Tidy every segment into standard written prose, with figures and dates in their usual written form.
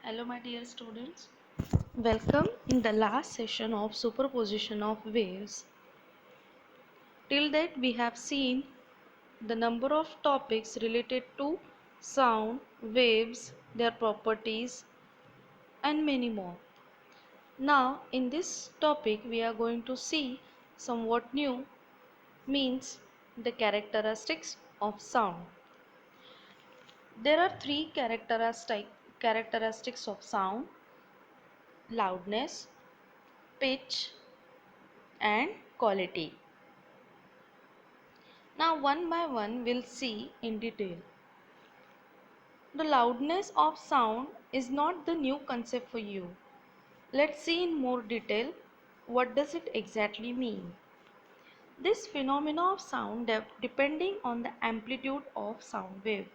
Hello my dear students. Welcome in the last session of superposition of waves. Till that we have seen the number of topics related to sound, waves, their properties and many more. Now in this topic we are going to see somewhat new, means the characteristics of sound. There are three characteristics of sound: loudness, pitch and quality. Now one by one we'll see in detail. The loudness of sound is not the new concept for you. Let's see in more detail what does it exactly mean. This phenomena of sound depending on the amplitude of sound wave.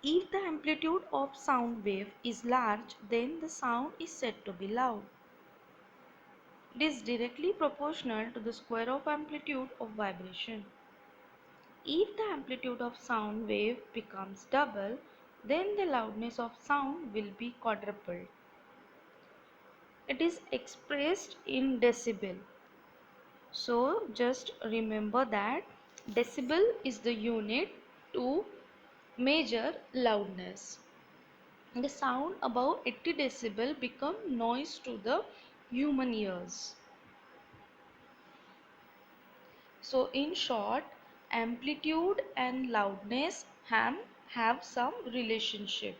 If the amplitude of sound wave is large, then the sound is said to be loud. It is directly proportional to the square of amplitude of vibration. If the amplitude of sound wave becomes double, then the loudness of sound will be quadrupled. It is expressed in decibel. So just remember that decibel is the unit to measure loudness. The sound above 80 decibel become noise to the human ears. So in short, amplitude and loudness have some relationship.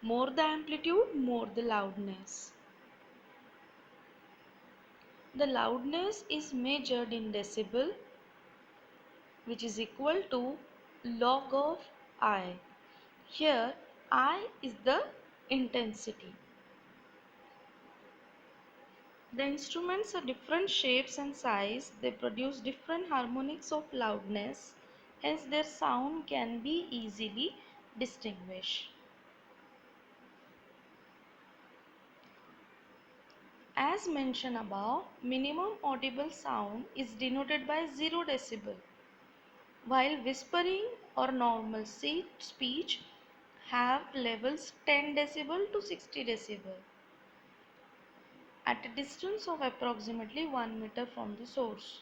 More the amplitude, more the loudness. The loudness is measured in decibel, which is equal to log of I. Here I is the intensity. The instruments are different shapes and size. They produce different harmonics of loudness. Hence their sound can be easily distinguished. As mentioned above, minimum audible sound is denoted by 0 decibel, while whispering or normal speech have levels 10 decibel to 60 decibel at a distance of approximately 1 meter from the source.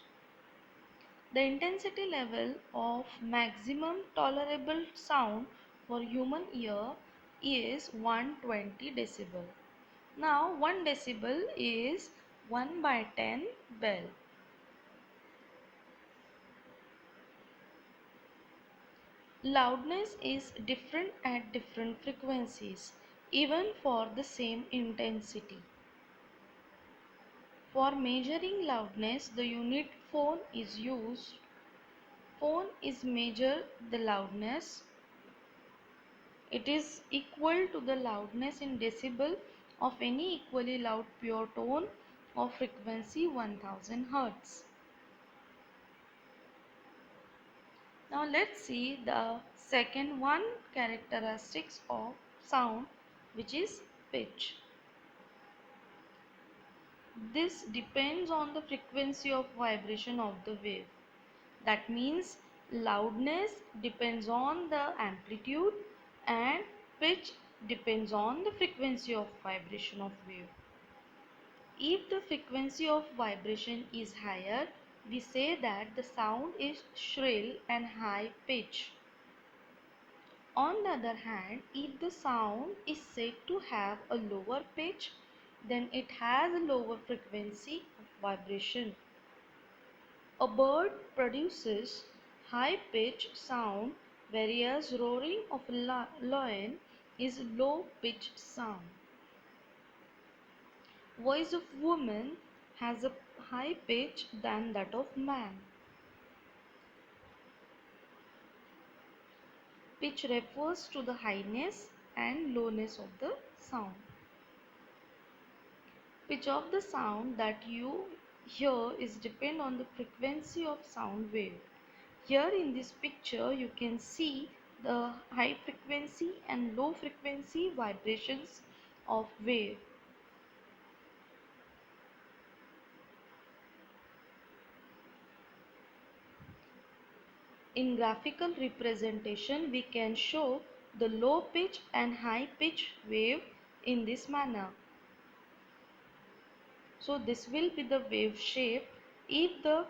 The intensity level of maximum tolerable sound for human ear is 120 decibel. Now 1 decibel is 1 by 10 bell. Loudness is different at different frequencies, even for the same intensity. For measuring loudness, the unit phone is used. Phone is measure the loudness. It is equal to the loudness in decibel of any equally loud pure tone of frequency 1000 Hz. Now let's see the second one characteristics of sound, which is pitch. This depends on the frequency of vibration of the wave. That means loudness depends on the amplitude and pitch depends on the frequency of vibration of wave. If the frequency of vibration is higher, we say that the sound is shrill and high pitch. On the other hand, if the sound is said to have a lower pitch, then it has a lower frequency of vibration. A bird produces high-pitched sound, whereas roaring of a lion is low-pitched sound. Voice of woman has a high pitch than that of man. Pitch refers to the highness and lowness of the sound. Pitch of the sound that you hear is depend on the frequency of sound wave. Here in this picture you can see the high frequency and low frequency vibrations of wave. In graphical representation we can show the low pitch and high pitch wave in this manner. So this will be the wave shape if the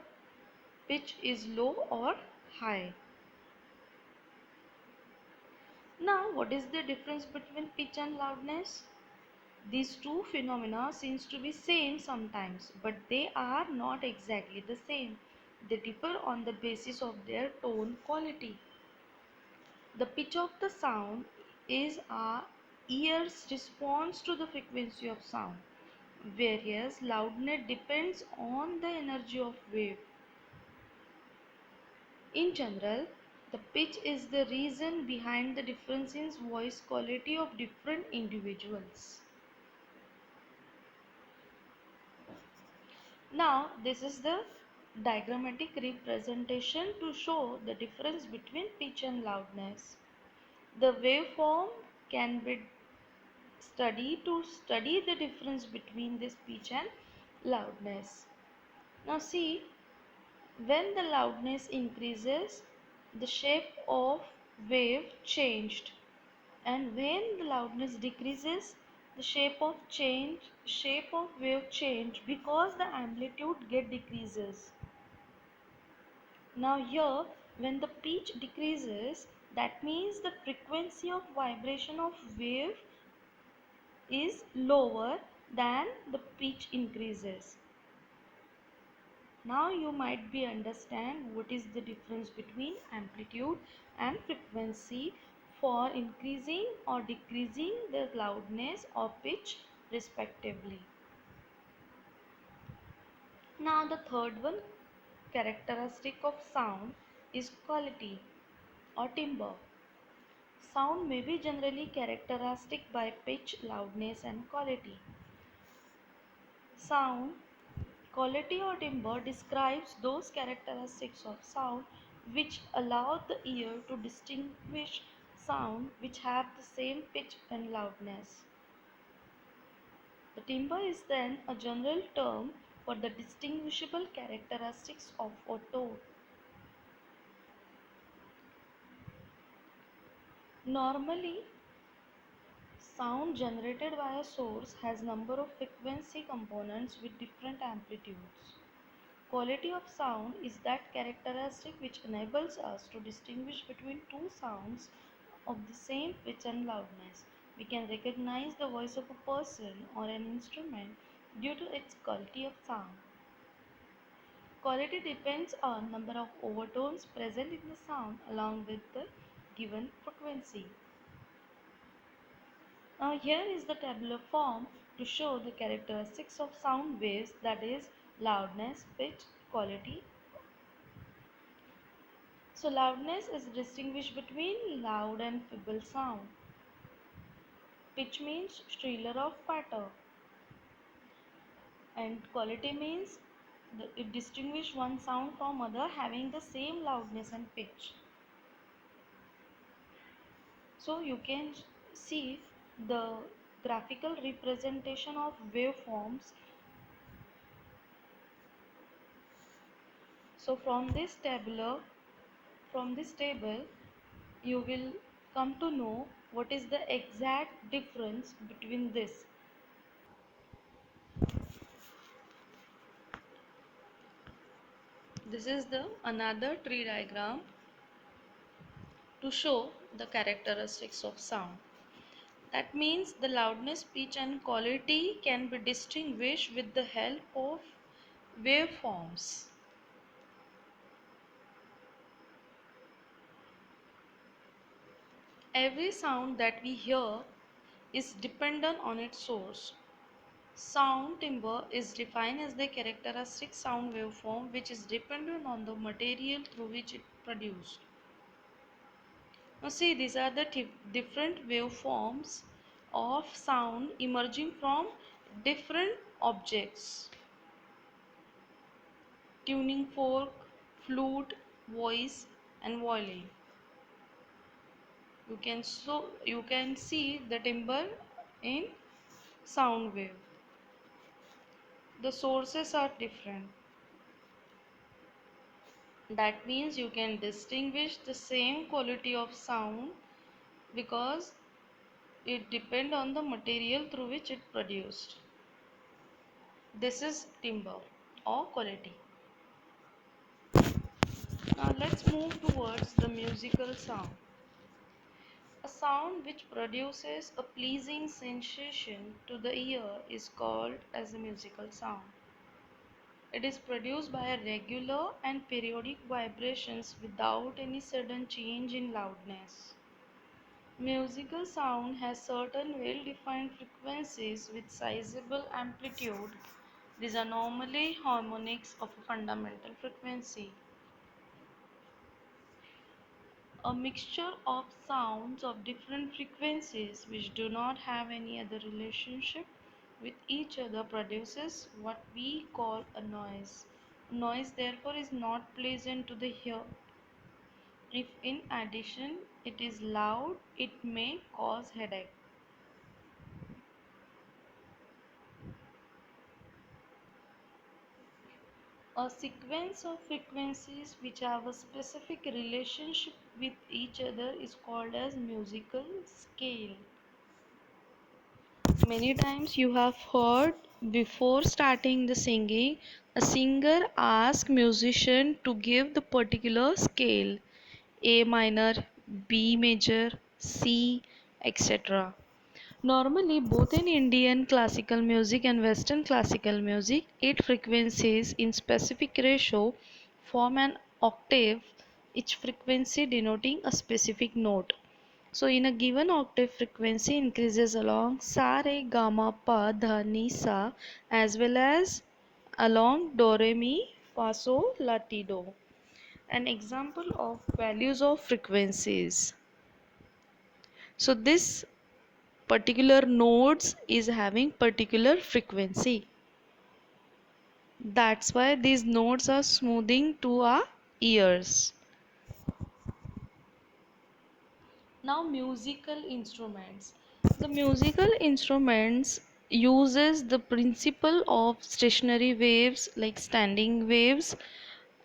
pitch is low or high. Now what is the difference between pitch and loudness? These two phenomena seems to be same sometimes, but they are not exactly the same. They differ on the basis of their tone quality. The pitch of the sound is our ear's response to the frequency of sound, whereas loudness depends on the energy of wave. In general, the pitch is the reason behind the difference in voice quality of different individuals. Now, this is the diagrammatic representation to show the difference between pitch and loudness. The waveform can be studied to study the difference between this pitch and loudness. Now see, when the loudness increases, the shape of wave changed, and when the loudness decreases, the shape of wave change because the amplitude get decreases. Now here, when the pitch decreases, that means the frequency of vibration of wave is lower than the pitch increases. Now you might be understand what is the difference between amplitude and frequency for increasing or decreasing the loudness or pitch respectively. Now the third one characteristic of sound is quality or timbre. Sound may be generally characteristic by pitch, loudness and quality. Sound quality or timbre describes those characteristics of sound which allow the ear to distinguish sound which have the same pitch and loudness. The timbre is then a general term for the distinguishable characteristics of a tone. Normally, sound generated by a source has number of frequency components with different amplitudes. Quality of sound is that characteristic which enables us to distinguish between two sounds of the same pitch and loudness. We can recognize the voice of a person or an instrument due to its quality of sound. Quality depends on number of overtones present in the sound along with the given frequency. Now here is the tabular form to show the characteristics of sound waves, that is loudness, pitch, quality. So loudness is distinguished between loud and feeble sound. Pitch means shriller or fatter, and quality means it distinguishes one sound from other having the same loudness and pitch. So you can see the graphical representation of waveforms. So from this table you will come to know what is the exact difference between this. This is the another tree diagram to show the characteristics of sound. That means the loudness, pitch and quality can be distinguished with the help of waveforms. Every sound that we hear is dependent on its source. Sound timbre is defined as the characteristic sound waveform which is dependent on the material through which it produced. Now see, these are the different waveforms of sound emerging from different objects: tuning fork, flute, voice and violin. You can see the timbre in sound wave. The sources are different. That means you can distinguish the same quality of sound because It depends on the material through which it produced. This is timbre or quality. Now let's move towards the musical sound. A sound which produces a pleasing sensation to the ear is called as a musical sound. It is produced by a regular and periodic vibrations without any sudden change in loudness. Musical sound has certain well-defined frequencies with sizable amplitude. These are normally harmonics of a fundamental frequency. A mixture of sounds of different frequencies which do not have any other relationship with each other produces what we call a noise. Noise therefore is not pleasant to the ear. If in addition it is loud, it may cause headache. A sequence of frequencies which have a specific relationship with each other is called as musical scale. Many times you have heard before starting the singing, a singer asks musician to give the particular scale A minor, B major, C, etc. Normally, both in Indian classical music and Western classical music, 8 frequencies in specific ratio form an octave, each frequency denoting a specific note. So, in a given octave, frequency increases along sa, re, ga, ma, pa, dha, ni, sa, as well as along do, re, mi, fa, sol, la, ti, do. An example of values of frequencies. So, this particular nodes is having particular frequency. That's why these nodes are smoothing to our ears. Now musical instruments. The musical instruments uses the principle of stationary waves like standing waves,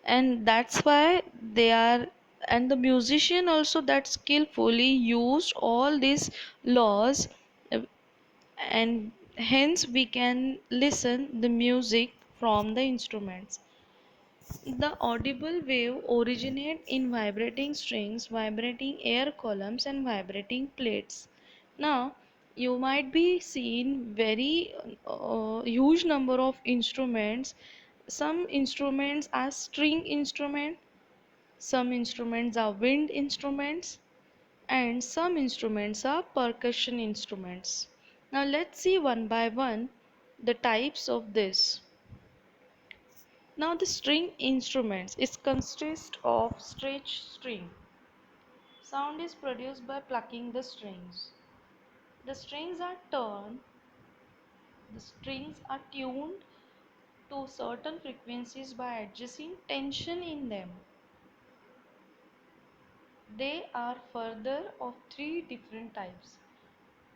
and that's why they are, and the musician also that skillfully used all these laws, and hence we can listen the music from the instruments. The audible wave originate in vibrating strings, vibrating air columns and vibrating plates. Now you might be seen very huge number of instruments. Some instruments are string instrument, some instruments are wind instruments, and some instruments are percussion instruments. Now let's see one by one the types of this. Now the string instruments is consist of stretched string. Sound is produced by plucking the strings. The strings are turned, the strings are tuned to certain frequencies by adjusting tension in them. They are further of 3 different types: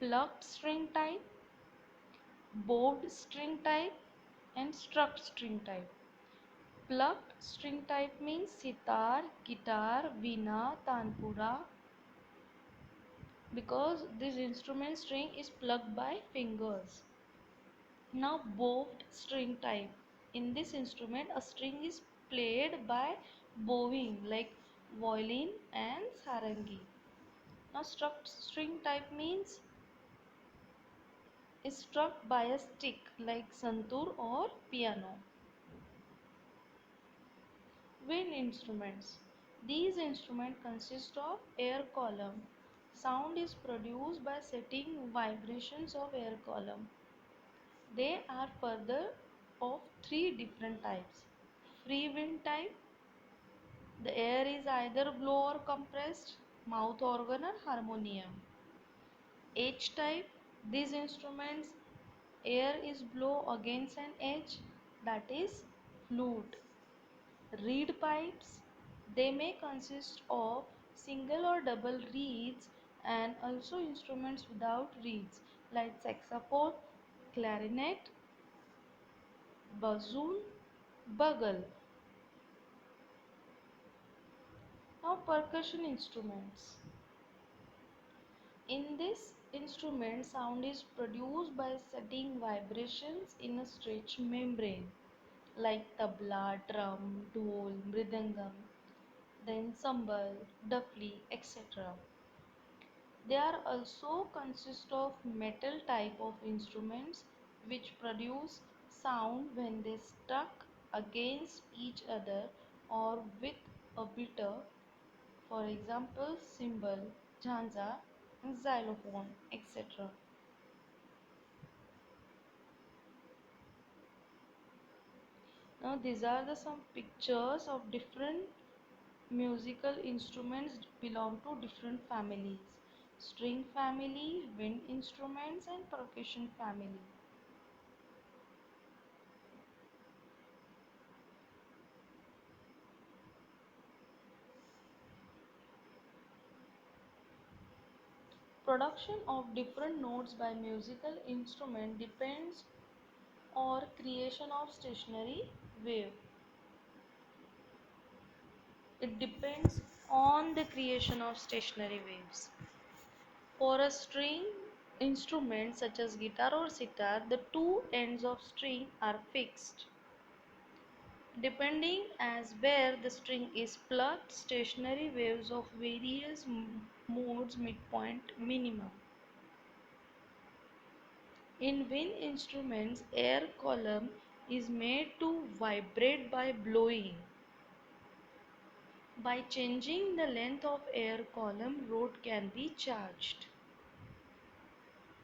plucked string type, bowed string type, and struck string type. Plucked string type means sitar, guitar, veena, tanpura, because this instrument string is plucked by fingers. Now bowed string type. In this instrument a string is played by bowing like violin and sarangi. Now struck string type means is struck by a stick like santur or piano. Wind instruments. These instruments consist of air column. Sound is produced by setting vibrations of air column. They are further of 3 different types. Free wind type. The air is either blow or compressed, mouth organ or harmonium. Edge type. These instruments air is blow against an edge, that is flute. Reed pipes. They may consist of single or double reeds, and also instruments without reeds like saxophone, clarinet, bassoon, bugle. Now percussion instruments. In this instrument, sound is produced by setting vibrations in a stretched membrane like tabla, drum, dhol, mridangam, then sambal, dafli, etc. They are also consist of metal type of instruments which produce sound when they stuck against each other or with a beater, for example cymbal, jhanza, xylophone, etc. Now these are the some pictures of different musical instruments belong to different families: string family, wind instruments and percussion family. Production of different notes by musical instrument depends on creation of stationary wave. It depends on the creation of stationary waves. For a string instrument such as guitar or sitar, the two ends of string are fixed. Depending as where the string is plucked, stationary waves of various modes midpoint minimum. In wind instruments, air column is made to vibrate by blowing. By changing the length of air column, rod can be charged.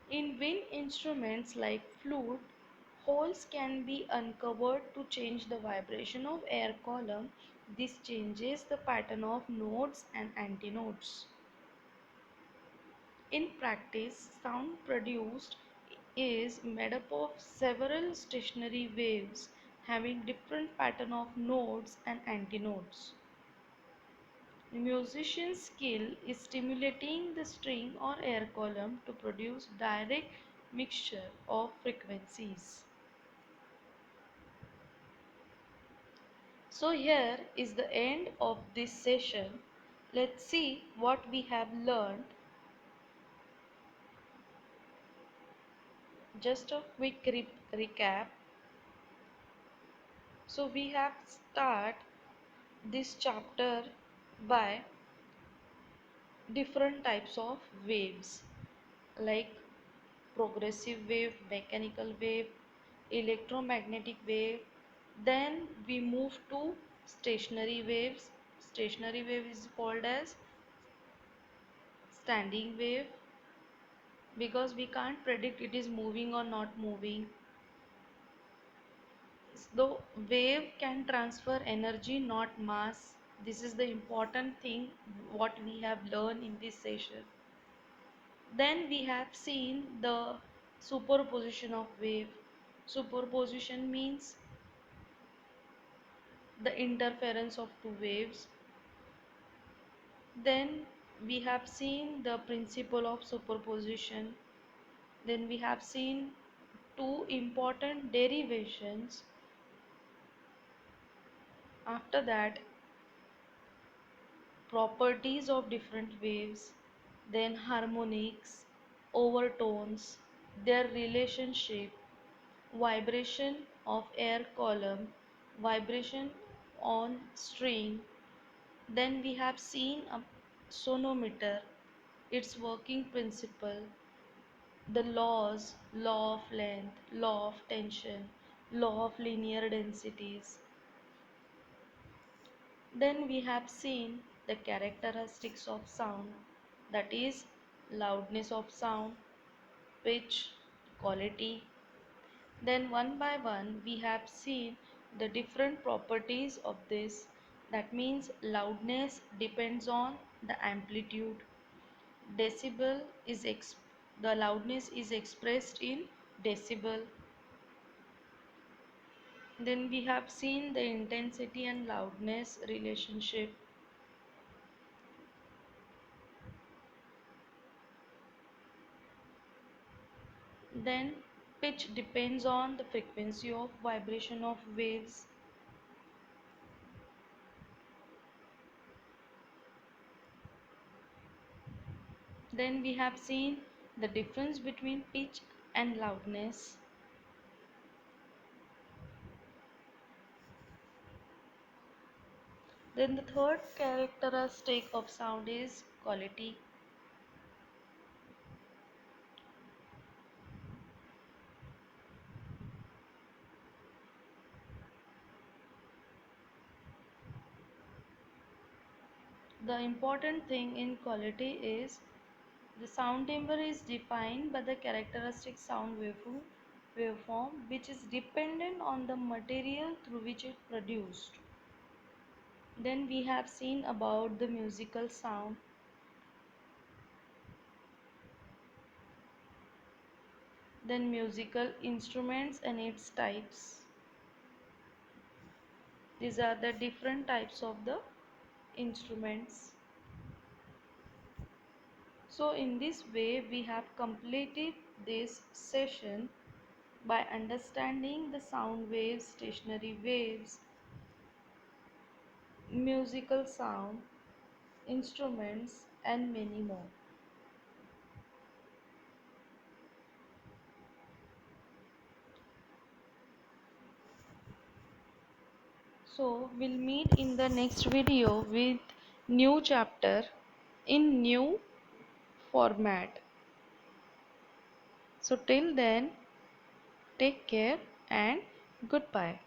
In wind instruments like flute, holes can be uncovered to change the vibration of air column. This changes the pattern of notes and antinodes. In practice, sound produced is made up of several stationary waves having different pattern of nodes and antinodes. The musician's skill is stimulating the string or air column to produce direct mixture of frequencies. So here is the end of this session. Let's see what we have learned. Just a quick recap. So we have start this chapter by different types of waves like progressive wave, mechanical wave, electromagnetic wave. Then we move to stationary waves. Stationary wave is called as standing wave because we can't predict it is moving or not moving. The wave can transfer energy, not mass. This is the important thing what we have learned in this session. Then we have seen the superposition of wave. Superposition means the interference of two waves. Then we have seen the principle of superposition. Then we have seen two important derivations. After that, properties of different waves, then harmonics, overtones, their relationship, vibration of air column, vibration on string. Then we have seen a sonometer, its working principle, the laws, law of length, law of tension, law of linear densities. Then we have seen the characteristics of sound, that is loudness of sound, pitch, quality. Then one by one we have seen the different properties of this. That means loudness depends on the amplitude. Decibel is the loudness is expressed in decibel. Then we have seen the intensity and loudness relationship. Then pitch depends on the frequency of vibration of waves. Then we have seen the difference between pitch and loudness, then the third characteristic of sound is quality. The important thing in quality is the sound timbre is defined by the characteristic sound waveform which is dependent on the material through which it produced. Then we have seen about the musical sound. Then musical instruments and its types. These are the different types of the instruments. So in this way we have completed this session by understanding the sound waves, stationary waves, musical sound, instruments and many more. So we'll meet in the next video with new chapter in new format. So till then, take care and goodbye.